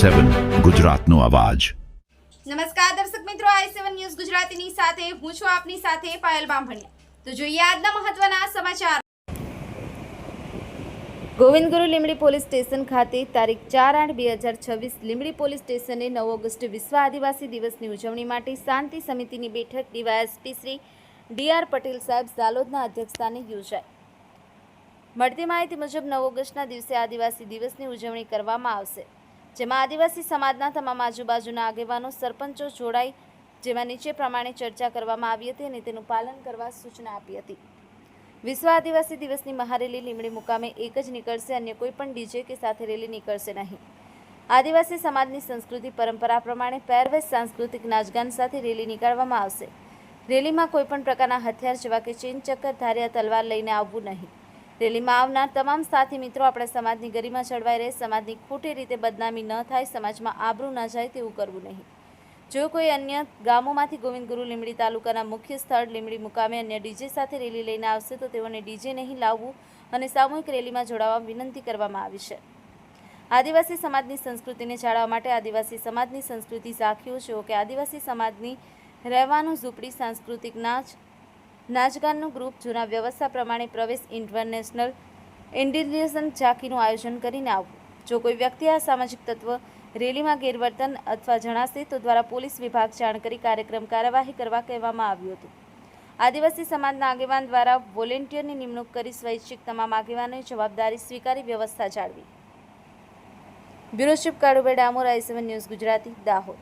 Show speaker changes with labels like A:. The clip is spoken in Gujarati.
A: i7 ગુજરાતનો અવાજ।
B: નમસ્કાર દર્શક મિત્રો, i7 ન્યૂઝ ગુજરાતીની સાથે હું છું આપની સાથે પાયલ બામભણિયા। તો જોઈએ આજના મહત્વના સમાચાર। ગોવિંદગુરુ લીંબડી પોલીસ સ્ટેશન ખાતે તારીખ 4/8/2026 લીંબડી પોલીસ સ્ટેશને 9 ઓગસ્ટ વિશ્વ આદિવાસી દિવસની ઉજવણી માટે શાંતિ સમિતિની બેઠક ડીવાયએસપી શ્રી ડી.આર. પટેલ સાહેબ ઝાલોદના અધ્યક્ષસ્થાને યોજાઈ। મળતી માહિતી મુજબ 9 ઓગસ્ટના દિવસે આદિવાસી દિવસની ઉજવણી કરવામાં આવશે, જેમાં આદિવાસી સમાજના તમામ આજુબાજુના આગેવાનો સરપંચો જોડાઈ, જેમાં નીચે પ્રમાણે ચર્ચા કરવામાં આવી હતી અને તેનું પાલન કરવા સૂચના આપી હતી। વિશ્વ આદિવાસી દિવસની મહારેલી લીંબડી મુકામે એક જ નીકળશે, અન્ય કોઈ પણ ડીજે કે સાથે રેલી નીકળશે નહીં। આદિવાસી સમાજની સંસ્કૃતિ પરંપરા પ્રમાણે પહેરવેશ, સાંસ્કૃતિક નાચગાન સાથે રેલી નીકાળવામાં આવશે। રેલીમાં કોઈ પણ પ્રકારના હથિયાર જેવા કે ચેન, ચક્કર, ધારિયા, તલવાર લઈને આવવું નહીં। રેલીમાં આવનાર તમામ સાથી મિત્રો આપણા સમાજની ગરિમા જળવાઈ રહે, સમાજની ખોટી રીતે બદનામી ન થાય, સમાજમાં આબરૂ ન જાય તેવું કરવું નહીં। જો કોઈ અન્ય ગામોમાંથી ગોવિંદગુરુ લીંબડી તાલુકાના મુખ્ય સ્થળ લીંબડી મુકામે અન્ય ડીજે સાથે રેલી લઈને આવશે તો તેઓને ડીજે નહીં લાવવું અને સામૂહિક રેલીમાં જોડાવા વિનંતી કરવામાં આવી છે। આદિવાસી સમાજની સંસ્કૃતિને જાળવવા માટે આદિવાસી સમાજની સંસ્કૃતિ ઝાંખીઓ જેવો કે આદિવાસી સમાજની રહેવાનું ઝૂંપડી, સાંસ્કૃતિક નાચગાનનું ગ્રુપ, જૂના વ્યવસ્થા પ્રમાણે પ્રવેશ, ઇન્ટરનેશનલ ઇન્ડિલિજન ઝાંખીનું આયોજન કરીને આવવું। જો કોઈ વ્યક્તિ આ સામાજિક તત્વ રેલીમાં ગેરવર્તન અથવા જણાશે તો દ્વારા પોલીસ વિભાગ જાણ કરી કાર્યવાહી કરવા કહેવામાં આવ્યું હતું। આદિવાસી સમાજના આગેવાન દ્વારા વોલેન્ટિયરની નિમણૂક કરી સ્વૈચ્છિક તમામ આગેવાનોએ જવાબદારી સ્વીકારી વ્યવસ્થા જાળવી। Bureau chief Kalubhai Damor, i7 news Gujarati, Dahod.